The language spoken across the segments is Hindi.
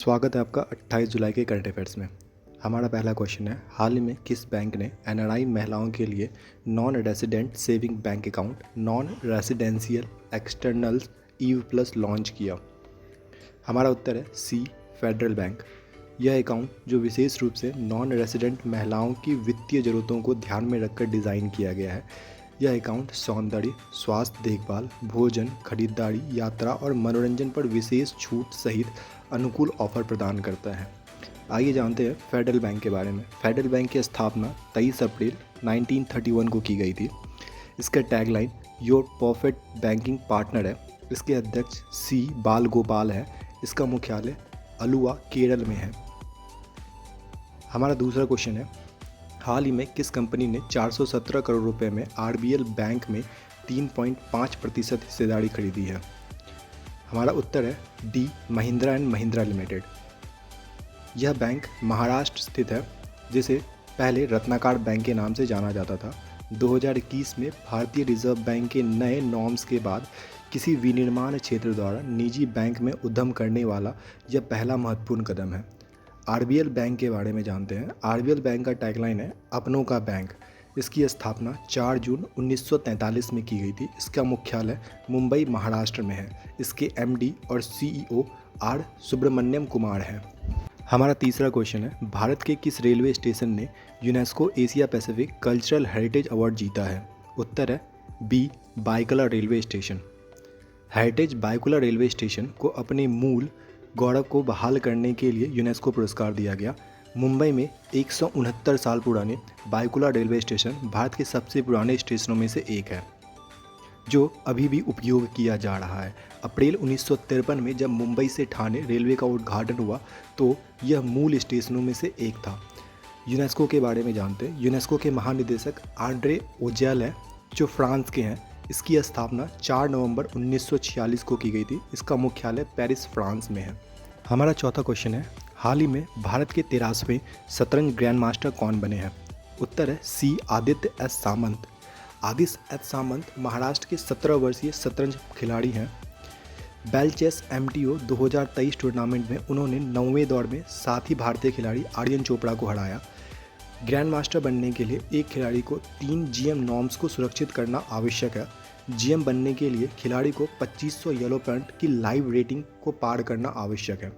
स्वागत है आपका 28 जुलाई के करंट अफेयर्स में। हमारा पहला क्वेश्चन है, हाल ही में किस बैंक ने एनआरआई महिलाओं के लिए non resident saving bank account non residential externals Eve plus launch किया? हमारा उत्तर है सी, फेडरल बैंक। यह अकाउंट जो विशेष रूप से नॉन रेजिडेंट महिलाओं की वित्तीय ज़रूरतों को ध्यान में रखकर डिज़ाइन किया गया है। यह अकाउंट सौंदर्य, स्वास्थ्य देखभाल, भोजन, खरीदारी, यात्रा और मनोरंजन पर विशेष छूट सहित अनुकूल ऑफर प्रदान करता है। आइए जानते हैं फेडरल बैंक के बारे में। फेडरल बैंक की स्थापना 23 अप्रैल 1931 को की गई थी। इसका tagline your perfect banking partner है। इसके अध्यक्ष सी बाल गोपाल है। इसका मुख्यालय अलुवा, केरल में है। हमारा दूसरा क्वेश्चन है, हाल ही में किस कंपनी ने 417 करोड़ रुपए में आरबीएल बैंक में 3.5% हिस्सेदारी खरीदी है? हमारा उत्तर है D, Mahindra and Mahindra limited. यह बैंक महाराष्ट्र स्थित है, जिसे पहले रत्नाकर बैंक के नाम से जाना जाता था। 2021 में भारतीय रिजर्व बैंक के नए नॉर्म्स के बाद किसी विनिर्माण क्षेत्र द्वारा निजी बैंक में उद्यम करने वाला यह पहला महत्वपूर्ण कदम है। आरबीएल बैंक के बारे में जानते हैं। आरबीएल बैंक का टैगलाइन है अपनों का बैंक। इसकी स्थापना 4 जून 1943 में की गई थी। इसका मुख्यालय मुंबई, महाराष्ट्र में है। इसके एमडी और सीईओ आर सुब्रमण्यम कुमार हैं। हमारा तीसरा क्वेश्चन है, भारत के किस रेलवे स्टेशन ने UNESCO Asia Pacific cultural heritage award जीता है? उत्तर है B, Byculla railway station. Heritage Byculla railway station को अपने मूल गौरव को बहाल करने के लिए यूनेस्को पुरस्कार दिया गया। मुंबई में 169 साल पुराने बायकुला रेलवे स्टेशन भारत के सबसे पुराने स्टेशनों में से एक है, जो अभी भी उपयोग किया जा रहा है। अप्रैल 1953 में जब मुंबई से ठाणे रेलवे का उद्घाटन हुआ तो यह मूल स्टेशनों में से एक था। यूनेस्को के बारे में जानते हैं। यूनेस्को के महानिदेशक आंड्रे ओजेल हैं, जो फ्रांस के हैं। इसकी स्थापना 4 नवंबर 1946 को की गई थी। इसका मुख्यालय पेरिस, फ्रांस में है। हमारा चौथा क्वेश्चन है, हाल ही में भारत के 13वें शतरंज ग्रैंड मास्टर कौन बने हैं? उत्तर है सी, आदित्य एस सामंत। आदित्य एस सामंत महाराष्ट्र के 17 वर्षीय शतरंज खिलाड़ी हैं। बेल चेस एमटीओ 2023 टूर्नामेंट में उन्होंने 9वें दौर में साथी भारतीय खिलाड़ी आर्यन चोपड़ा को हराया। ग्रैंड मास्टर बनने के लिए एक खिलाड़ी को 3 जीएम नॉर्म्स को सुरक्षित करना आवश्यक है। जीएम बनने के लिए खिलाड़ी को 2500 येलो पॉइंट की लाइव रेटिंग को पार करना आवश्यक है।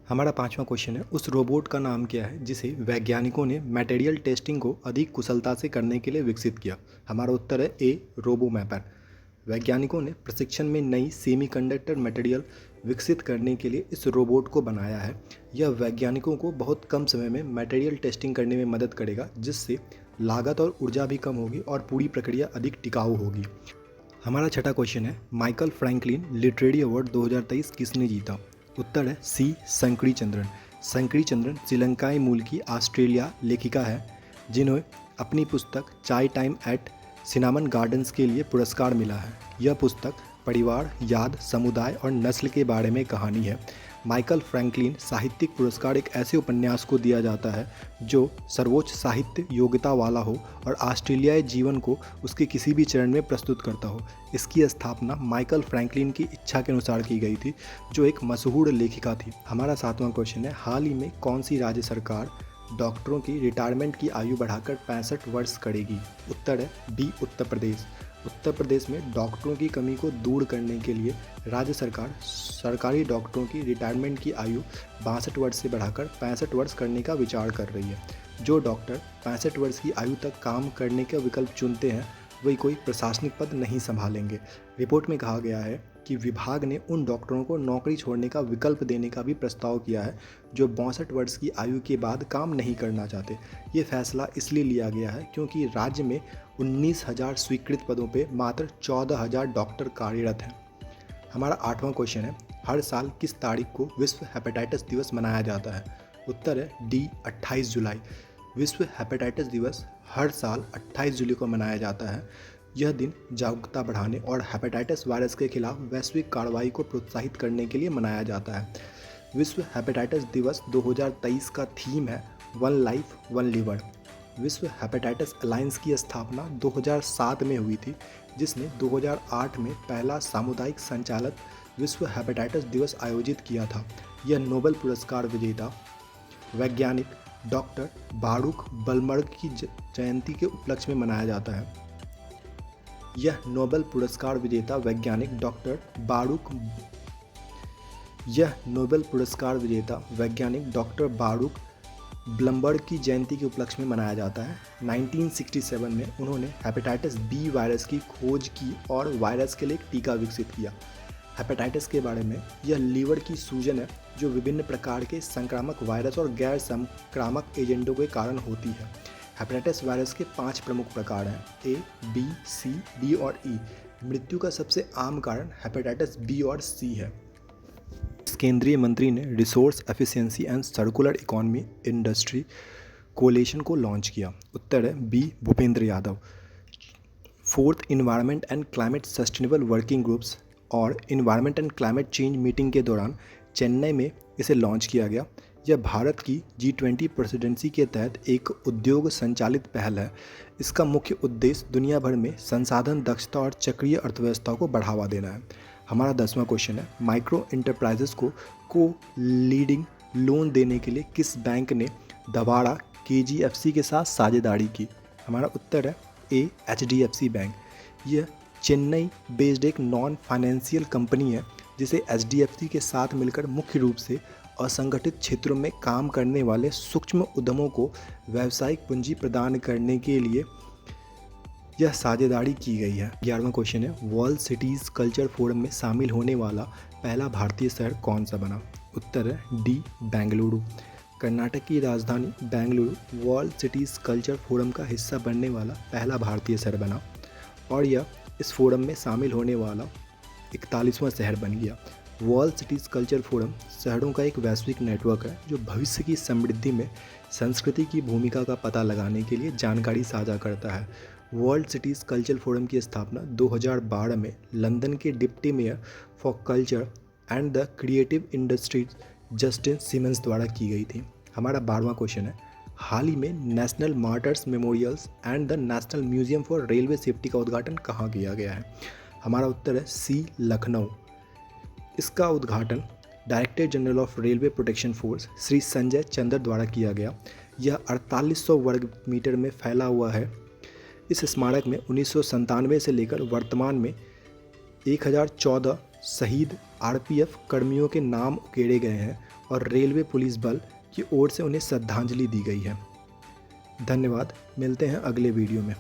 हमारा पांचवा क्वेश्चन है, उस रोबोट का नाम क्या है जिसे वैज्ञानिकों ने मटेरियल टेस्टिंग को अधिक कुशलता से करने के लिए विकसित किया? हमारा उत्तर है ए, रोबो मैपर। वैज्ञानिकों ने प्रशिक्षण में नई सेमीकंडक्टर मटेरियल विकसित करने के लिए इस रोबोट को बनाया है। यह वैज्ञानिकों को बहुत कम समय में मटेरियल टेस्टिंग करने में मदद करेगा, जिससे लागत और ऊर्जा भी कम होगी और पूरी प्रक्रिया अधिक टिकाऊ होगी। हमारा छठा क्वेश्चन है, माइकल फ्रैंकलिन लिटरेरी अवार्ड 2023 किसने जीता? उत्तर है सी, शंकरी चंद्रन। शंकरी चंद्रन श्रीलंकाई मूल की ऑस्ट्रेलिया लेखिका है, जिन्हें अपनी पुस्तक चाय टाइम एट सिनामन गार्डन्स के लिए पुरस्कार मिला है। यह पुस्तक परिवार, याद, समुदाय और नस्ल के बारे में कहानी है। माइकल फ्रैंकलिन साहित्यिक पुरस्कार एक ऐसे उपन्यास को दिया जाता है जो सर्वोच्च साहित्य योग्यता वाला हो और ऑस्ट्रेलियाई जीवन को उसके किसी भी चरण में प्रस्तुत करता हो। इसकी स्थापना माइकल फ्रैंकलिन की इच्छा के अनुसार की गई थी, जो एक मशहूर लेखिका थी। हमारा सातवां क्वेश्चन है, हाल ही में कौन सी राज्य सरकार डॉक्टरों की रिटायरमेंट की आयु बढ़ाकर 65 वर्ष करेगी? उत्तर है डी, उत्तर प्रदेश। उत्तर प्रदेश में डॉक्टरों की कमी को दूर करने के लिए राज्य सरकार सरकारी डॉक्टरों की रिटायरमेंट की आयु 62 वर्ष से बढ़ाकर 65 वर्ष करने का विचार कर रही है। जो डॉक्टर 65 वर्ष की आयु तक काम करने का विकल्प चुनते हैं, वही कोई प्रशासनिक पद नहीं संभालेंगे। रिपोर्ट में कहा गया है कि विभाग ने उन डॉक्टरों को नौकरी छोड़ने का विकल्प देने का भी प्रस्ताव किया है जो 62 वर्ष की आयु के बाद काम नहीं करना चाहते। ये फैसला इसलिए लिया गया है क्योंकि राज्य में 19,000 स्वीकृत पदों पे मात्र 14,000 डॉक्टर कार्यरत हैं। हमारा आठवां क्वेश्चन है, हर साल किस तारीख को विश्व हेपेटाइटिस दिवस मनाया जाता है? उत्तर है डी, 28 जुलाई। विश्व हेपेटाइटिस दिवस हर साल 28 जुलाई को मनाया जाता है। यह दिन जागरूकता बढ़ाने और हेपेटाइटिस वायरस के खिलाफ वैश्विक कार्रवाई को प्रोत्साहित करने के लिए मनाया जाता है। विश्व हेपेटाइटिस दिवस 2023 का थीम है वन लाइफ वन लिवर। विश्व हेपेटाइटिस अलायंस की स्थापना 2007 में हुई थी, जिसने 2008 में पहला सामुदायिक संचालित विश्व हेपेटाइटिस दिवस आयोजित किया था। यह नोबेल पुरस्कार विजेता वैज्ञानिक डॉक्टर बारूक बलमर्ग की जयंती के उपलक्ष्य में मनाया जाता है। यह नोबेल पुरस्कार विजेता वैज्ञानिक डॉक्टर बारूक ब्लमबर्ग की जयंती के उपलक्ष्य में मनाया जाता है। 1967 में उन्होंने हेपेटाइटिस बी वायरस की खोज की और वायरस के लिए एक टीका विकसित किया। हेपेटाइटिस के बारे में, यह लीवर की सूजन है जो विभिन्न प्रकार के संक्रामक वायरस और गैर संक्रामक एजेंटों के कारण होती है। हेपेटाइटिस वायरस के 5 प्रमुख प्रकार हैं, ए, बी, सी, डी और ई। मृत्यु का सबसे आम कारण हेपेटाइटिस बी और सी है। केंद्रीय मंत्री ने resource efficiency and circular economy industry coalition को लॉन्च किया। उत्तर है बी, Bhupender Yadav. 4th environment and climate sustainable working groups और environment and climate change meeting के दौरान चेन्नई में इसे लॉन्च किया गया। यह भारत की G20 प्रेसिडेंसी के तहत एक उद्योग संचालित पहल है। इसका मुख्य उद्देश्य दुनिया भर में संसाधन दक्षता और चक्रीय अर्थव्यवस्था को बढ़ावा देना है। हमारा 10वां क्वेश्चन है, माइक्रो एंटरप्राइजेस को लीडिंग लोन देने के लिए किस बैंक ने दवाड़ा KGFC के साथ साझेदारी की? हमारा उत्तर है ए, HDFC बैंक। यह चेन्नई बेस्ड एक नॉन फाइनेंशियल कंपनी है जिसे HDFC के साथ मिलकर मुख्य रूप से असंगठित क्षेत्रों में काम करने वाले सूक्ष्म उद्यमों को व्यावसायिक पूंजी प्रदान करने के लिए यह साझेदारी की गई है। 11वां क्वेश्चन है, वर्ल्ड सिटीज़ कल्चर फोरम में शामिल होने वाला पहला भारतीय शहर कौन सा बना? उत्तर है डी, बेंगलुरु। कर्नाटक की राजधानी Bengaluru world cities culture forum का हिस्सा बनने वाला पहला भारतीय शहर बना और यह इस फोरम में शामिल होने वाला 41वां शहर बन गया। वर्ल्ड सिटीज़ कल्चर फोरम शहरों का एक वैश्विक नेटवर्क है जो भविष्य की समृद्धि में संस्कृति की भूमिका का पता लगाने के लिए जानकारी साझा करता है। वर्ल्ड सिटीज़ कल्चर फोरम की स्थापना 2012 में लंदन के deputy mayor for culture and the creative industries Justin Simons द्वारा की गई थी। हमारा 12वां क्वेश्चन है, हाल ही में national martyrs memorials and the national museum for railway safety का उद्घाटन कहाँ किया गया है? हमारा उत्तर है सी, लखनऊ। इसका उद्घाटन director general of railway protection force Shri Sanjay Chandra द्वारा किया गया। यह 4800 वर्ग मीटर में फैला हुआ है। इस स्मारक में 1997 से लेकर वर्तमान में 1014 शहीद RPF कर्मियों के नाम उकेरे गए हैं और रेलवे पुलिस बल की ओर से उन्हें श्रद्धांजलि दी गई है। धन्यवाद, मिलते हैं अगले वीडियो में।